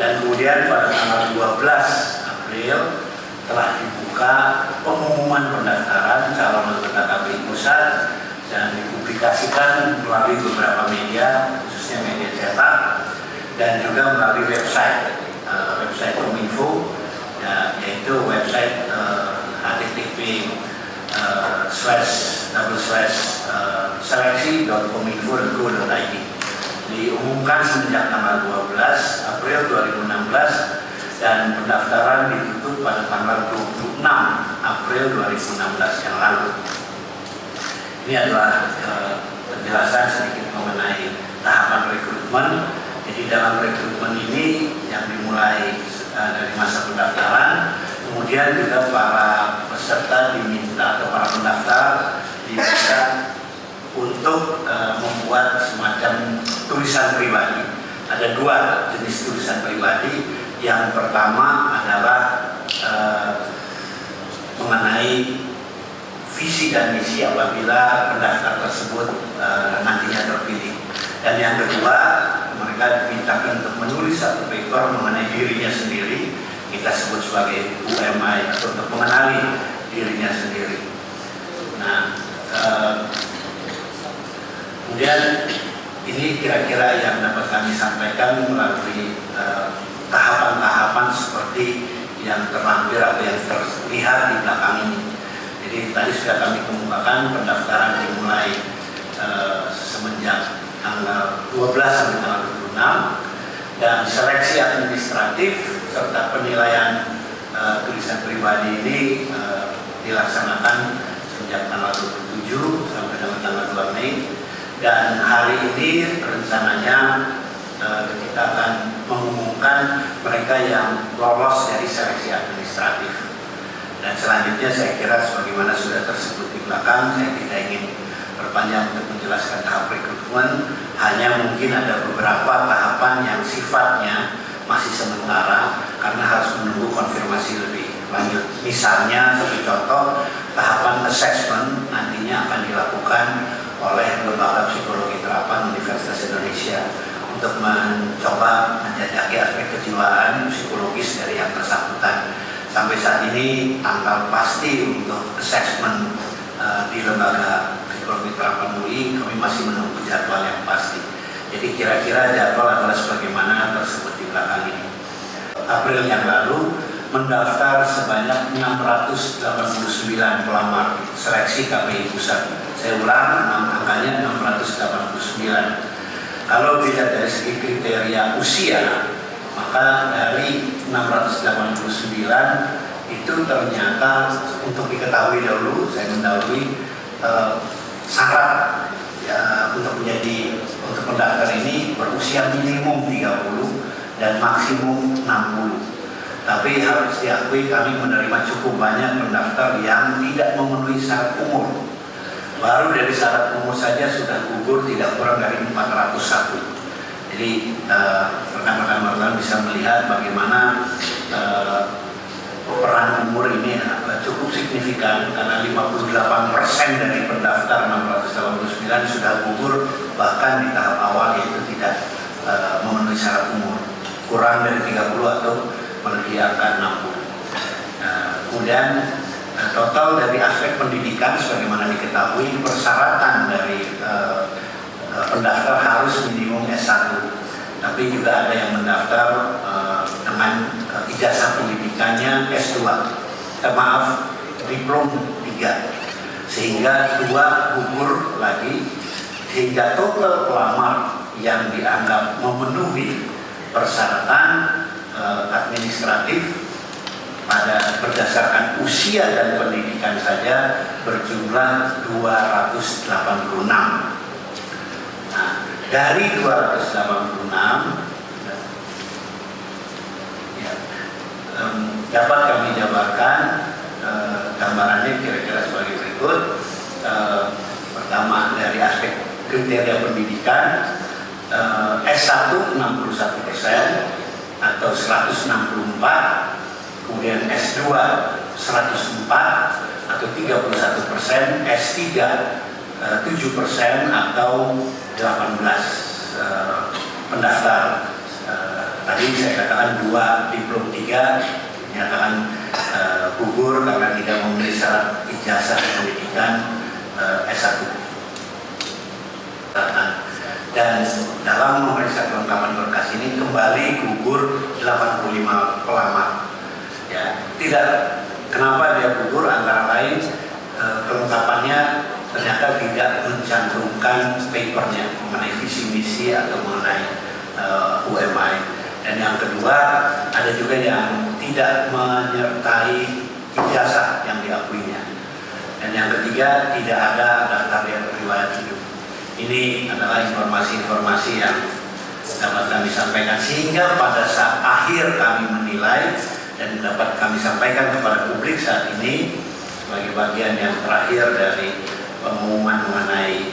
Dan kemudian pada tanggal 12 April telah dibuka pengumuman pendaftaran calon anggota KPI pusat dan dipublikasikan melalui beberapa media, khususnya media cetak, dan juga melalui website Kominfo, ya, yaitu website http://seleksi.kominfo.go.id. Diumumkan semenjak tanggal 12 April 2016 dan pendaftaran ditutup pada tanggal 26 April 2016 yang lalu. Ini adalah penjelasan sedikit mengenai tahapan rekrutmen. Jadi dalam rekrutmen ini yang dimulai dari masa pendaftaran, kemudian juga para peserta diminta atau para pendaftar diminta untuk membuat semacam tulisan pribadi. Ada dua jenis tulisan pribadi. Yang pertama adalah mengenai visi dan misi apabila pendaftar tersebut nantinya terpilih. Dan yang kedua, mereka dimintakan untuk menulis satu paper mengenai dirinya sendiri, kita sebut sebagai UMI, atau untuk mengenali dirinya sendiri. Nah, kemudian ini kira-kira yang dapat kami sampaikan melalui tahapan-tahapan seperti yang terlampir atau yang terlihat di belakang ini. Jadi tadi sudah kami kemukakan pendaftaran dimulai semenjak tanggal 12 sampai tanggal 26, dan seleksi administratif serta penilaian tulisan pribadi ini dilaksanakan sejak tanggal 27 sampai dengan tanggal 2 Mei. Dan hari ini rencananya kita akan mengumumkan mereka yang lolos dari seleksi administratif. Dan selanjutnya saya kira sebagaimana sudah tersebut di belakang, saya tidak ingin berpanjang untuk menjelaskan tahap rekrutmen. Hanya mungkin ada beberapa tahapan yang sifatnya masih sementara karena harus menunggu konfirmasi lebih lanjut. Misalnya sebagai contoh, tahapan assessment nantinya akan dilakukan oleh Lembaga Psikologi Terapan Universitas Indonesia untuk mencoba menjajaki aspek kejiwaan psikologis dari yang bersangkutan. Sampai saat ini tanggal pasti untuk assessment di Lembaga Psikologi Terapan UI kami masih menunggu jadwal yang pasti. Jadi kira-kira jadwal adalah sebagaimana tersebut di belakang ini. April yang lalu mendaftar sebanyak 689 pelamar seleksi KPI pusat. Saya ulang, angkanya 689. Kalau dilihat dari segi kriteria usia, maka dari 689 itu ternyata untuk diketahui dahulu, saya mendahului syarat ya, untuk pendaftar ini berusia minimum 30 dan maksimum 60. Tapi harus diakui kami menerima cukup banyak pendaftar yang tidak memenuhi syarat umur. Baru dari syarat umur saja sudah gugur tidak kurang dari 401. Jadi rekan-rekan wartawan bisa melihat bagaimana peran umur ini cukup signifikan, karena 58% dari pendaftar 689 sudah gugur bahkan di tahap awal, yaitu tidak memenuhi syarat umur, kurang dari 30 atau melebihi angka 60. Kemudian total dari aspek pendidikan sebagaimana diketahui, persyaratan dari pendaftar harus minimum S1, tapi juga ada yang mendaftar dengan ijazah pendidikannya S2, diplom 3, sehingga 2 gugur lagi, sehingga total pelamar yang dianggap memenuhi persyaratan administratif pada berdasarkan usia dan pendidikan saja berjumlah 286. Nah, dari 286 ya, dapat kami jabarkan gambarannya kira-kira sebagai berikut. Pertama, dari aspek kriteria pendidikan, S1 61% atau 164, kemudian S2 104 atau 31%, S3 7% atau 18 pendaftar tadi tadi saya katakan 2 diplom 3 dinyatakan gugur karena tidak memenuhi syarat ijazah pendidikan S1. Dan dalam memeriksa kelengkapan berkas ini kembali gugur 85 pelamar. Ya, tidak, kenapa dia gugur? Antara lain kelengkapannya ternyata tidak mencantumkan papernya mengenai visi misi atau mengenai UMI. Dan yang kedua, ada juga yang tidak menyertai ijazah yang diakuinya. Dan yang ketiga, tidak ada daftar riwayat hidup. Ini adalah informasi-informasi yang dapat kami sampaikan, sehingga pada saat akhir kami menilai dan dapat kami sampaikan kepada publik saat ini sebagai bagian yang terakhir dari pengumuman mengenai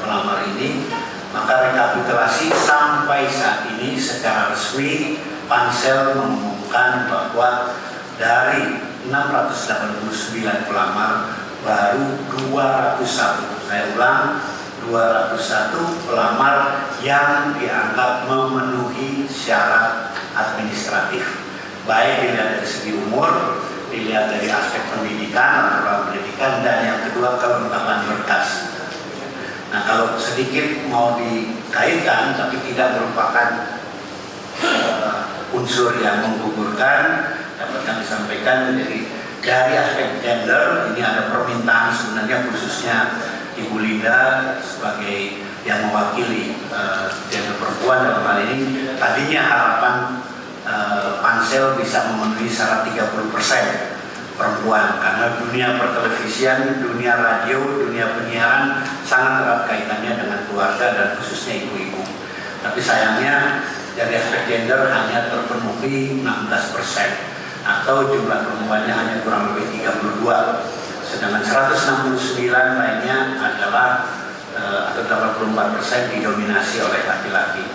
pelamar ini, maka rekapitulasi sampai saat ini secara resmi Pansel mengumumkan bahwa dari 689 pelamar baru 201, saya ulang, 201 pelamar yang dianggap memenuhi syarat administratif, baik dilihat dari segi umur, dilihat dari aspek pendidikan atau pendidikan, dan yang kedua kelengkapan berkas. Nah, kalau sedikit mau dikaitkan tapi tidak merupakan unsur yang menggugurkan, dapat kami sampaikan dari aspek gender ini ada permintaan sebenarnya khususnya Ibu Linda sebagai yang mewakili gender perempuan dalam hal ini. Tadinya harapan Pansel bisa memenuhi syarat 30% perempuan, karena dunia pertelevisian, dunia radio, dunia penyiaran sangat erat kaitannya dengan keluarga dan khususnya ibu-ibu. Tapi sayangnya dari aspek gender hanya terpenuhi 16%, atau jumlah perempuannya hanya kurang lebih 32, sedangkan 169 lainnya adalah atau 84% didominasi oleh laki-laki.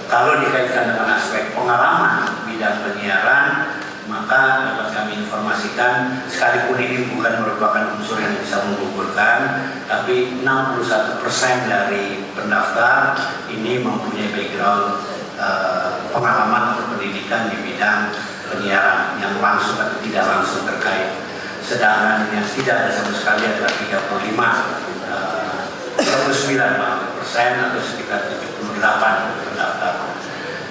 Kalau dikaitkan dengan aspek pengalaman bidang penyiaran, maka dapat kami informasikan, sekalipun ini bukan merupakan unsur yang bisa menggugurkan, tapi 61% dari pendaftar ini mempunyai background pengalaman atau pendidikan di bidang penyiaran yang langsung atau tidak langsung terkait. Sedangkan yang tidak ada sama sekali adalah 39% atau sekitar 78 pendaftar.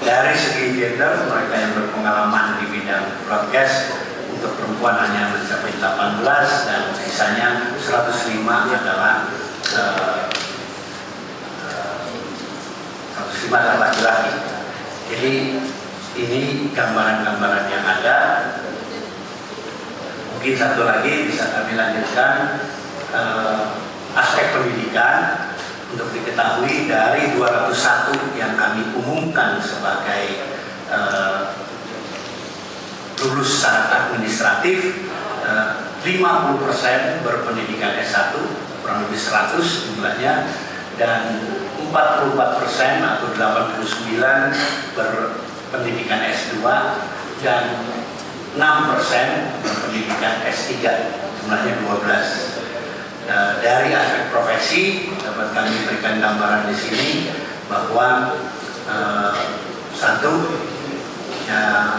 Dari segi gender, mereka yang berpengalaman di bidang broadcast untuk perempuan hanya mencapai 18 dan sisanya 105 adalah 105 adalah laki-laki. Jadi ini gambaran-gambaran yang ada. Mungkin satu lagi bisa kami lanjutkan, aspek pendidikan. Untuk diketahui dari 201 yang kami umumkan sebagai lulus syarat administratif, 50% berpendidikan S1, kurang lebih 100 jumlahnya, dan 44% atau 89 berpendidikan S2, dan 6% berpendidikan S3, jumlahnya 12. Dari aspek profesi dapat kami berikan gambaran di sini bahwa satu,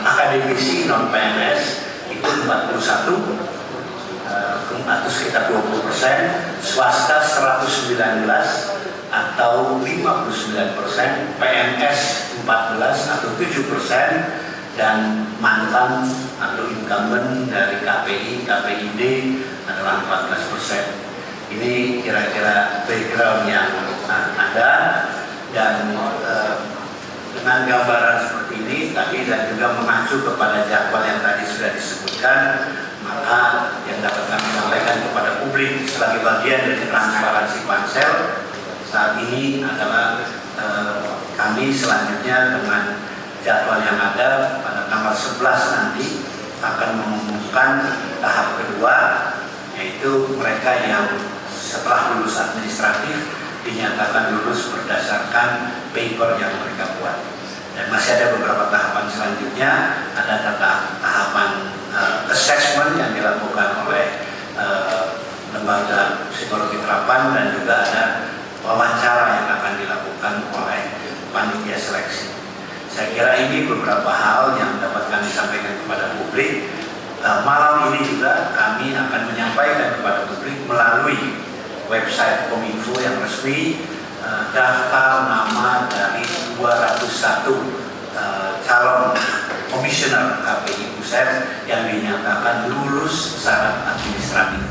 akademisi non PNS itu 41 atau sekitar 20%, swasta 119 atau 59%, PNS 14 atau 7%, dan mantan atau incumbent dari KPI, KPID adalah 14%. Ini kira-kira background yang ada, dan dengan gambaran seperti ini tadi dan juga mengacu kepada jadwal yang tadi sudah disebutkan, maka yang dapat kami sampaikan kepada publik sebagai bagian dari transparansi Pansel saat ini adalah kami selanjutnya dengan jadwal yang ada pada tanggal 11 nanti akan mengumumkan tahap kedua, yaitu mereka yang setelah lulus administratif dinyatakan lulus berdasarkan paper yang mereka buat. Dan masih ada beberapa tahapan selanjutnya, ada tahapan assessment yang dilakukan oleh lembaga psikologi terapan, dan juga ada wawancara yang akan dilakukan oleh panitia seleksi. Saya Saya kira ini beberapa hal yang dapat kami sampaikan kepada publik. Malam ini juga kami akan menyampaikan kepada publik melalui website Kominfo yang resmi daftar nama dari 201 calon komisioner KPI Pusat yang dinyatakan lulus syarat administratif.